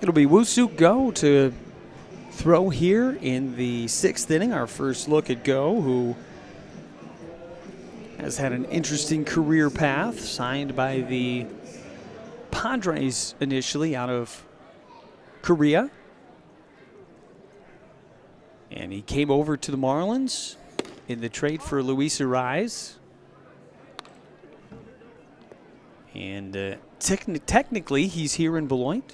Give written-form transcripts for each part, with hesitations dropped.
It'll be Woo-Suk Go to throw here in the 6th inning. Our first look at Go, who has had an interesting career path, signed by the Padres initially out of Korea. And he came over to the Marlins in the trade for Luis Arraez. And technically, he's here in Beloit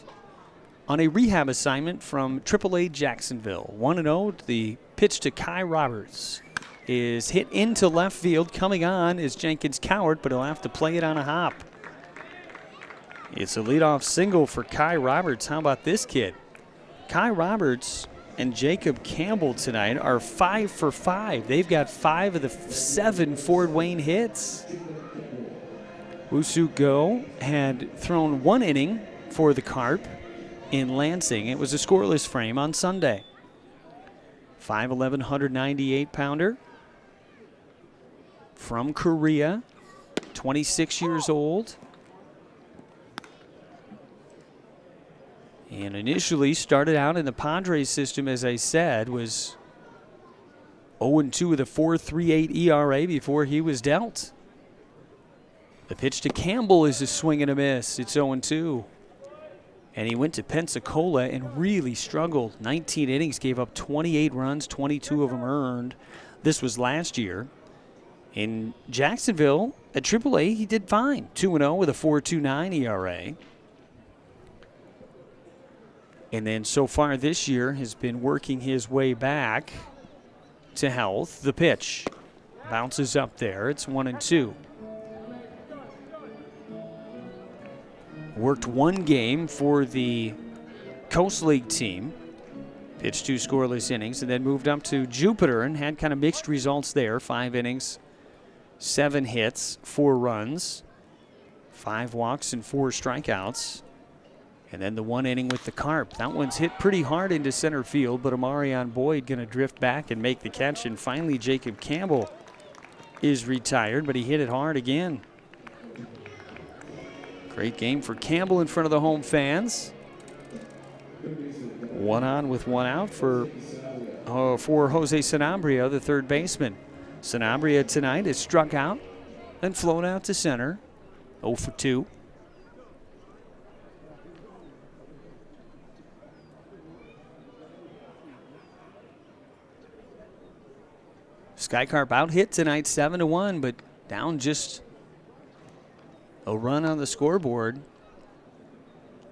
on a rehab assignment from AAA Jacksonville. 1-0, the pitch to Kai Roberts is hit into left field. Coming on is Jenkins Cowart, but he'll have to play it on a hop. It's a leadoff single for Kai Roberts. How about this kid? Kai Roberts and Jacob Campbell tonight are 5 for 5. They've got 5 of the 7 Fort Wayne hits. Woo-Suk Go had thrown 1 inning for the Carp in Lansing. It was a scoreless frame on Sunday. 5'11", 198-pounder from Korea, 26 years old. And initially started out in the Padres system, as I said, was 0-2 with a 4.38 ERA before he was dealt. The pitch to Campbell is a swing and a miss. It's 0-2. And he went to Pensacola and really struggled. 19 innings, gave up 28 runs, 22 of them earned. This was last year. In Jacksonville at AAA, he did fine. 2-0 with a 4.29 ERA. And then so far this year has been working his way back to health. The pitch bounces up there. It's 1-2. Worked 1 game for the Coast League team. Pitched 2 scoreless innings and then moved up to Jupiter and had kind of mixed results there. 5 innings, 7 hits, 4 runs, 5 walks and 4 strikeouts. And then the 1 inning with the Carp. That one's hit pretty hard into center field, but Amarion Boyd going to drift back and make the catch. And finally, Jacob Campbell is retired, but he hit it hard again. Great game for Campbell in front of the home fans. 1 on with 1 out for Jose Sanabria, the third baseman. Sanabria tonight is struck out and flown out to center. 0 for 2. Sky Carp out hit tonight 7-1, but down just a run on the scoreboard.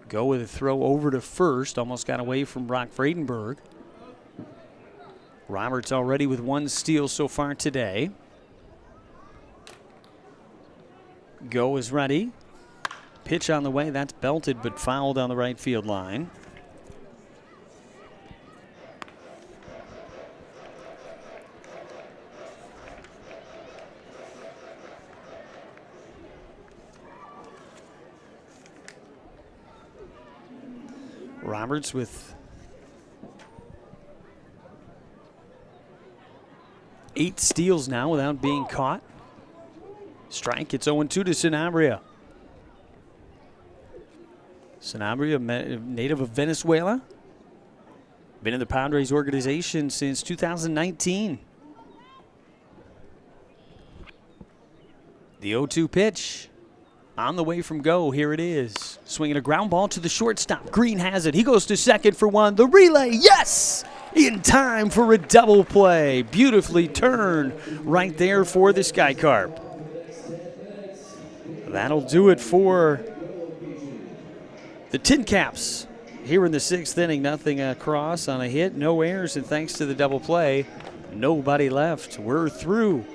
Go with a throw over to first. Almost got away from Brock Vredenberg. Roberts already with 1 steal so far today. Go is ready. Pitch on the way. That's belted but fouled on the right field line. Roberts with 8 steals now without being caught. Strike, it's 0-2 to Sanabria. Sanabria, native of Venezuela. Been in the Padres organization since 2019. The 0-2 pitch. On the way from Go, here it is. Swinging a ground ball to the shortstop. Green has it. He goes to second for 1. The relay, yes! In time for a double play. Beautifully turned right there for the Sky Carp. That'll do it for the Tin Caps. Here in the 6th inning, nothing across on a hit, no errors, and thanks to the double play, nobody left. We're through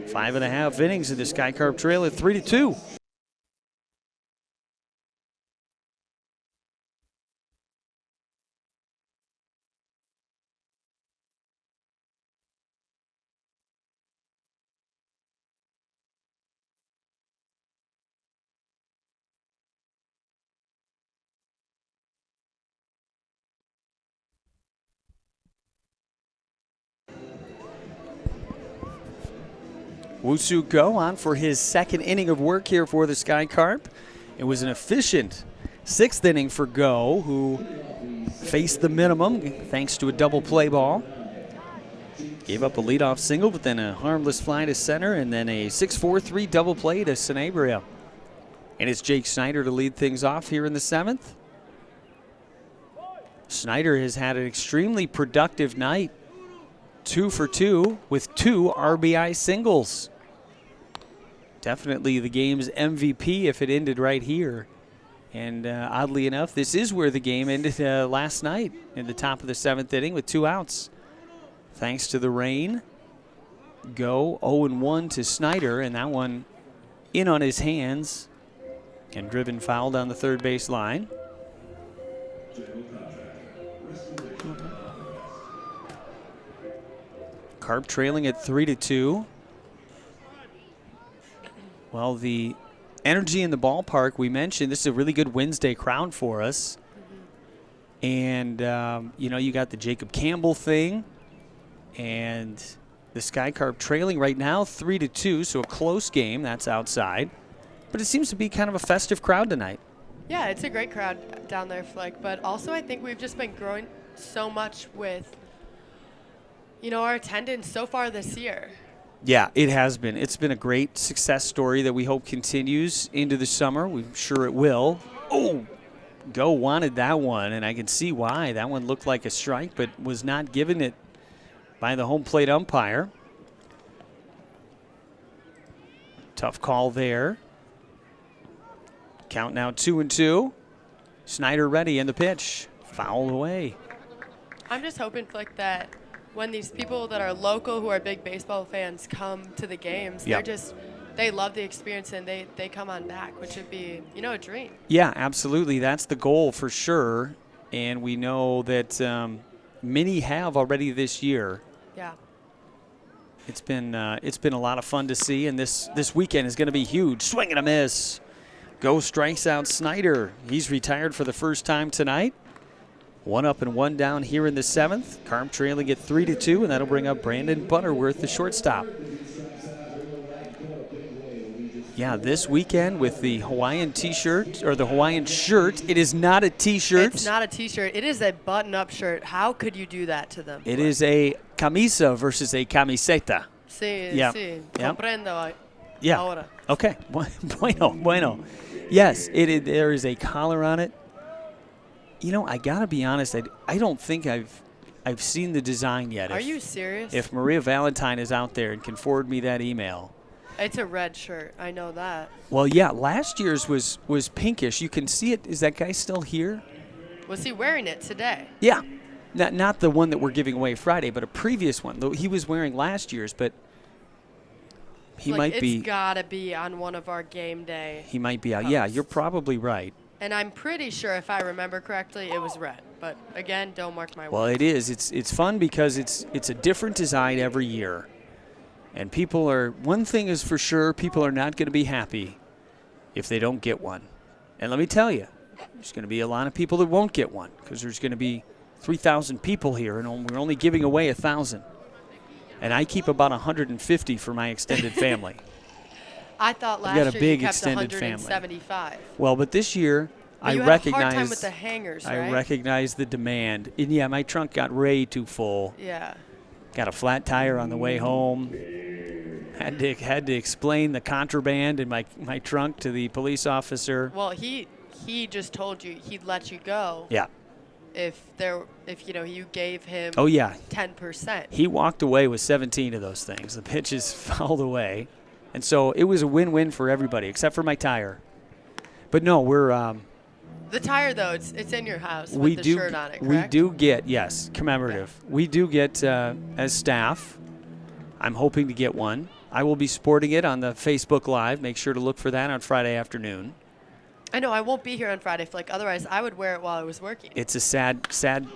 5.5 innings of the Sky Carp trail at 3-2. Woo-Suk Go on for his 2nd inning of work here for the Sky Carp. It was an efficient Sixth inning for Go, who faced the minimum thanks to a double play ball. Gave up a leadoff single, but then a harmless fly to center, and then a 6-4-3 double play to Sanabria. And it's Jake Snyder to lead things off here in the seventh. Snyder has had an extremely productive night. 2 for 2 with 2 RBI singles. Definitely the game's MVP if it ended right here. And oddly enough, this is where the game ended last night in the top of the seventh inning with 2 outs. Thanks to the rain. Go 0-1 to Snyder, and that one in on his hands and driven foul down the third base line. Carp trailing at 3-2. Well, the energy in the ballpark, we mentioned, this is a really good Wednesday crowd for us. And, you got the Jacob Campbell thing. And the Sky Carp trailing right now 3-2, so a close game. That's outside. But it seems to be kind of a festive crowd tonight. Yeah, it's a great crowd down there, Flick. But also I think we've just been growing so much with our attendance so far this year. Yeah, it has been. It's been a great success story that we hope continues into the summer. We're sure it will. Oh, Go wanted that one, and I can see why. That one looked like a strike, but was not given it by the home plate umpire. Tough call there. Count now 2-2. Snyder ready in the pitch. Foul away. I'm just hoping, Flick, that when these people that are local who are big baseball fans come to the games, Yep. they love the experience and they come on back, which would be, a dream. Yeah, absolutely. That's the goal for sure. And we know that many have already this year. Yeah. It's been a lot of fun to see, and this weekend is going to be huge. Swing and a miss. Go strikes out Snyder. He's retired for the first time tonight. 1 up and 1 down here in the seventh. Carp trailing at 3-2, and that'll bring up Brandon Butterworth, the shortstop. Yeah, this weekend with the Hawaiian T-shirt, or the Hawaiian shirt. It is not a T-shirt. It's not a T-shirt. It is a button-up shirt. How could you do that to them? It is a camisa versus a camiseta. Sí, Yeah. sí. Yeah. Comprendo. Yeah. Ahora. Okay. Bueno. Yes, there is a collar on it. I got to be honest. I don't think I've seen the design yet. Are you serious? If Maria Valentine is out there and can forward me that email. It's a red shirt. I know that. Well, yeah, last year's was pinkish. You can see it. Is that guy still here? Was he wearing it today? Yeah. Not the one that we're giving away Friday, but a previous one. Though he was wearing last year's, but he might be. It's got to be on one of our game day. He might be out. Yeah, you're probably right. And I'm pretty sure, if I remember correctly, it was red. But again, don't mark my words. Well, it is. It's fun because it's a different design every year. And one thing is for sure, people are not going to be happy if they don't get one. And let me tell you, there's going to be a lot of people that won't get one because there's going to be 3,000 people here, and we're only giving away 1,000. And I keep about 150 for my extended family. I thought last got a year big you kept extended 175. Well, but this year But I you recognize. had a hard time with the hangers, right? I recognize the demand. And yeah, my trunk got way too full. Yeah. Got a flat tire on the way home. Had to explain the contraband in my trunk to the police officer. Well, he just told you he'd let you go. Yeah. If you gave him. Oh yeah. 10%. He walked away with 17 of those things. The pitches fouled away, and so it was a win-win for everybody except for my tire. But no, we're. The tire though, it's in your house with the shirt on it, correct? We do get, yes, commemorative. Okay. We do get as staff. I'm hoping to get one. I will be sporting it on the Facebook Live. Make sure to look for that on Friday afternoon. I know I won't be here on Friday, Flick. Otherwise, I would wear it while I was working. It's a sad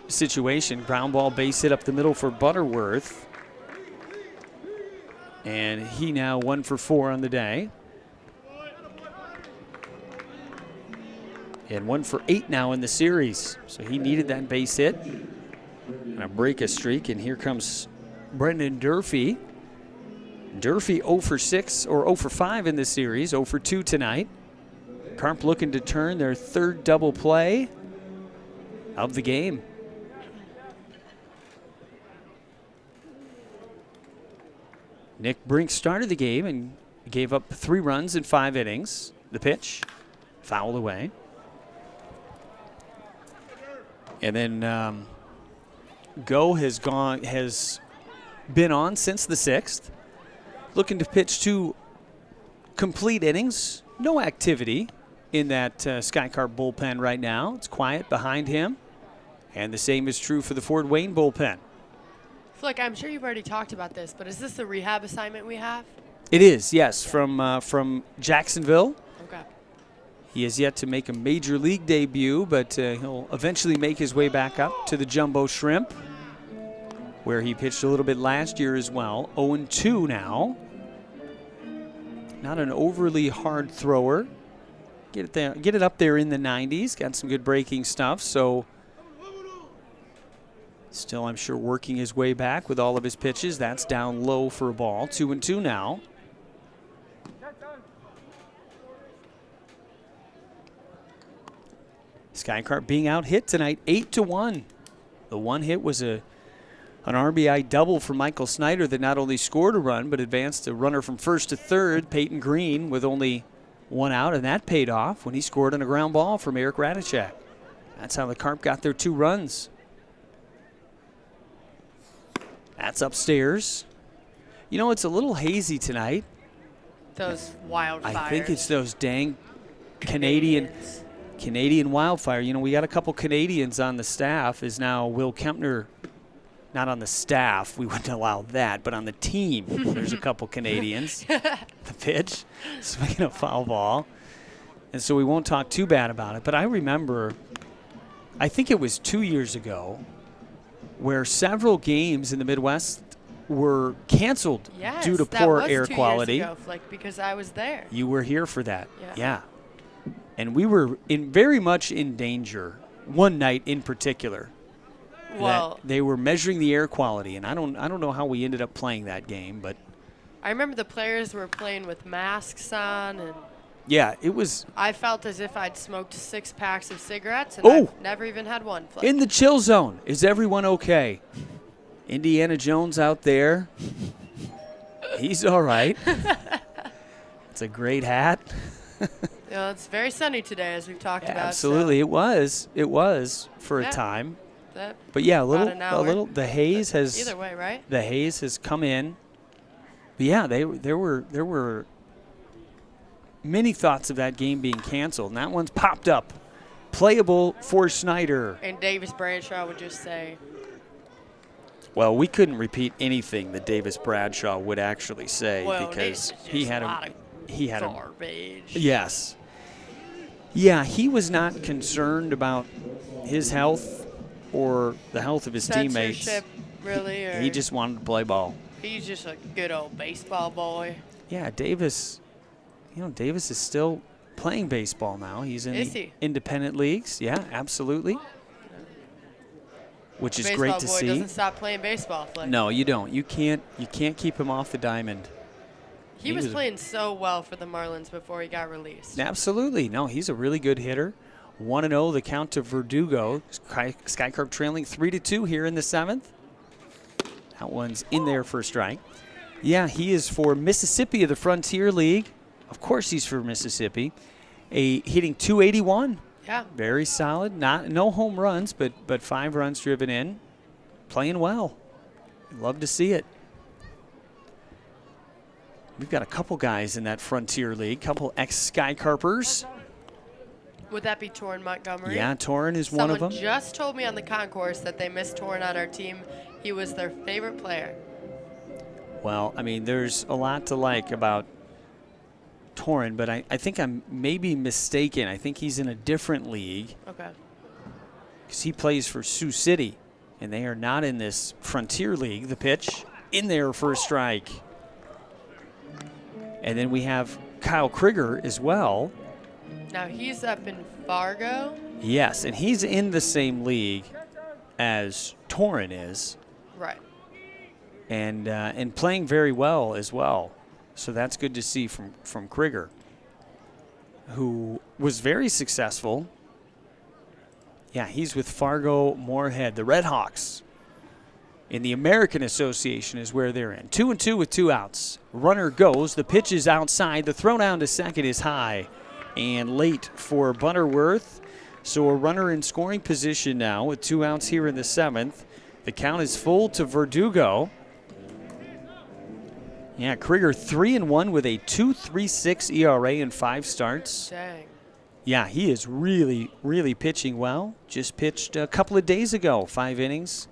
situation. Ground ball base hit up the middle for Butterworth. And he now 1 for 4 on the day. And 1 for 8 now in the series. So he needed that base hit. And a break a streak. And here comes Brendan Durfee. Durfee 0 for 6 or 0 for 5 in this series. 0 for 2 tonight. Carp looking to turn their third double play of the game. Nick Brink started the game and gave up 3 runs in 5 innings. The pitch, fouled away. And then Go has been on since the 6th. Looking to pitch 2 complete innings. No activity in that Sky Carp bullpen right now. It's quiet behind him. And the same is true for the Fort Wayne bullpen. Flick, I'm sure you've already talked about this, but is this the rehab assignment we have? It is, yes, from Jacksonville. Okay. He has yet to make a major league debut, but he'll eventually make his way back up to the Jumbo Shrimp, where he pitched a little bit last year as well. 0-2 now. Not an overly hard thrower. Get it up there in the 90s. Got some good breaking stuff. So still, I'm sure, working his way back with all of his pitches. That's down low for a ball. 2-2 now. Sky Carp being out hit tonight, 8-1. The one hit was an RBI double for Michael Snyder that not only scored a run but advanced a runner from first to third, Peyton Green, with only 1 out, and that paid off when he scored on a ground ball from Eric Radicek. That's how the Carp got their 2 runs. That's upstairs. You know, it's a little hazy tonight. Those wildfires. I think it's those dang Canadian wildfire. You know, we got a couple Canadians on the staff. Is now Will Kempner, not on the staff. We wouldn't allow that, but on the team, there's a couple Canadians. The pitch, swinging a foul ball. And so we won't talk too bad about it. But I remember, I think it was 2 years ago, where several games in the Midwest were canceled due to poor air quality. Yes, that was 2 years ago, Flick, because I was there. You were here for that. Yeah. And we were very much in danger one night in particular. Well, that they were measuring the air quality, and I don't know how we ended up playing that game, but I remember the players were playing with masks on, and yeah, it was. I felt as if I'd smoked 6 packs of cigarettes, and I've never even had one. Flick. In the chill zone. Is everyone okay? Indiana Jones out there. He's all right. It's a great hat. You know, it's very sunny today, as we've talked about. Absolutely, so. it was for a time. But yeah, a little. The haze has. Either way, right? The haze has come in. But yeah, there were many thoughts of that game being canceled, and that one's popped up. Playable for Snyder. And Davis Bradshaw would just say. Well, we couldn't repeat anything that Davis Bradshaw would actually say because he had garbage. Yes. Yeah, he was not concerned about his health or the health of his teammates. Really, or he just wanted to play ball. He's just a good old baseball boy. Yeah, Davis. You know, Davis is still playing baseball now. He's in the independent leagues. Yeah, absolutely. Which is great to see. Baseball boy doesn't stop playing baseball. Flick. No, you don't. You can't keep him off the diamond. He was playing so well for the Marlins before he got released. Absolutely. No, he's a really good hitter. 1-0 the count to Verdugo. Sky Carp trailing 3-2 here in the 7th. That one's in there for a strike. Yeah, he is for Mississippi of the Frontier League. Of course he's for Mississippi. Hitting .281. Yeah. Very solid. No home runs, but 5 runs driven in. Playing well. Love to see it. We've got a couple guys in that Frontier League, couple ex-Sky Carpers. Would that be Torrin Montgomery? Yeah, Torrin is one of them. Someone just told me on the concourse that they missed Torrin on our team. He was their favorite player. Well, I mean, there's a lot to like about Torrin, but I think I'm maybe mistaken. I think he's in a different league. Okay. Because he plays for Sioux City, and they are not in this Frontier League. The pitch in there for a strike. And then we have Kyle Krieger as well. Now he's up in Fargo. Yes, and he's in the same league as Torrin is. Right. And playing very well as well. So that's good to see from Krieger, who was very successful. Yeah, he's with Fargo Moorhead. The Red Hawks in the American Association is where they're in. 2-2 with 2 outs. Runner goes. The pitch is outside. The throw down to second is high and late for Butterworth. So a runner in scoring position now with 2 outs here in the 7th. The count is full to Verdugo. Yeah, Krieger 3-1 with a 2.36 ERA in 5 starts. Dang. Yeah, he is really, really pitching well. Just pitched a couple of days ago, 5 innings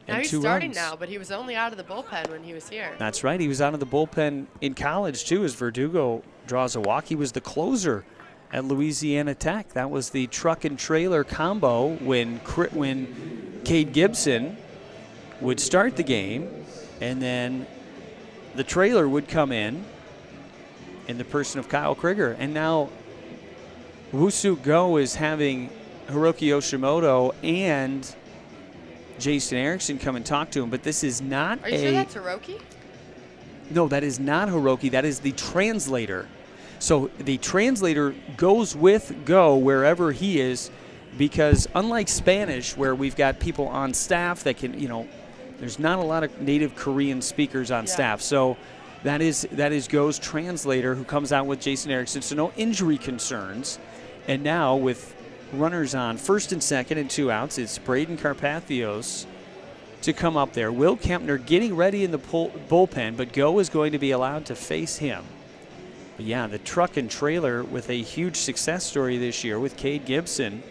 and Now he's 2 starting runs. now, but he was only out of the bullpen when he was here. That's right. He was out of the bullpen in college, too, as Verdugo draws a walk. He was the closer at Louisiana Tech. That was the truck and trailer combo when Cade Gibson would start the game, and then the trailer would come in the person of Kyle Krieger. And now Woo-Suk Go is having Hiroki Yoshimoto and Jason Erickson come and talk to him, but this is not Are you sure that's Hiroki? No, that is not Hiroki. That is the translator. So the translator goes with Go wherever he is, because unlike Spanish, where we've got people on staff that can, there's not a lot of native Korean speakers on staff. So that is Go's translator who comes out with Jason Erickson. So no injury concerns. And now with runners on first and second and 2 outs, it's Braden Carpathios to come up there. Will Kempner getting ready in the bullpen, but Go is going to be allowed to face him. But yeah, the truck and trailer with a huge success story this year with Cade Gibson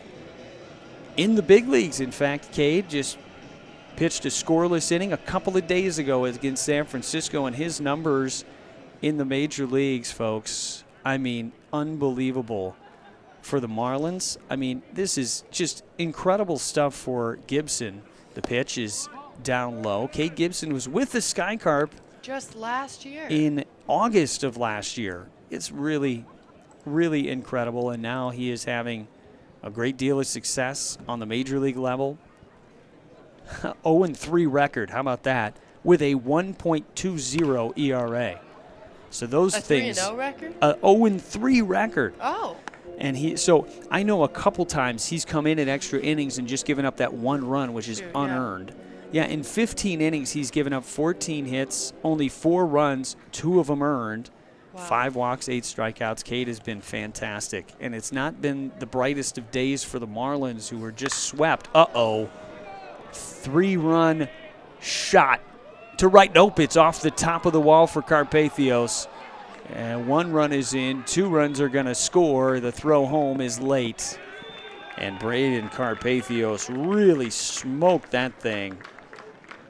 in the big leagues. In fact, Cade just pitched a scoreless inning a couple of days ago against San Francisco, and his numbers in the major leagues, folks, I mean, unbelievable for the Marlins. I mean, this is just incredible stuff for Gibson. The pitch is down low. Cade Gibson was with the Sky Carp just last year. In August of last year. It's really, really incredible, and now he is having a great deal of success on the major league level. 0-3 record, how about that? With a 1.20 ERA. So those things. A 3-0 record? A 0-3 record. Oh. And so I know a couple times he's come in extra innings and just given up that 1 run, which is unearned. Yeah, in 15 innings, he's given up 14 hits, only 4 runs, 2 of them earned, 5 walks, 8 strikeouts. Cade has been fantastic. And it's not been the brightest of days for the Marlins, who were just swept. 3-run shot to right. Nope, it's off the top of the wall for Carpathios. And 1 run is in, 2 runs are going to score. The throw home is late. And Braden Carpathios really smoked that thing.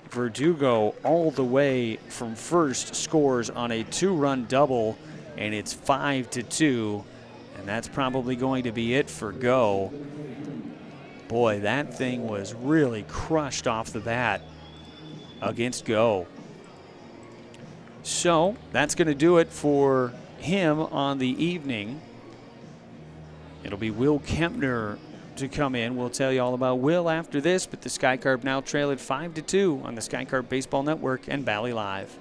Verdugo all the way from first scores on a 2-run double, and it's 5-2. And that's probably going to be it for Go. Boy, that thing was really crushed off the bat against Go. So that's going to do it for him on the evening. It'll be Will Kempner to come in. We'll tell you all about Will after this, but the Sky Carp now trail at 5-2 on the Sky Carp Baseball Network and Bally Live.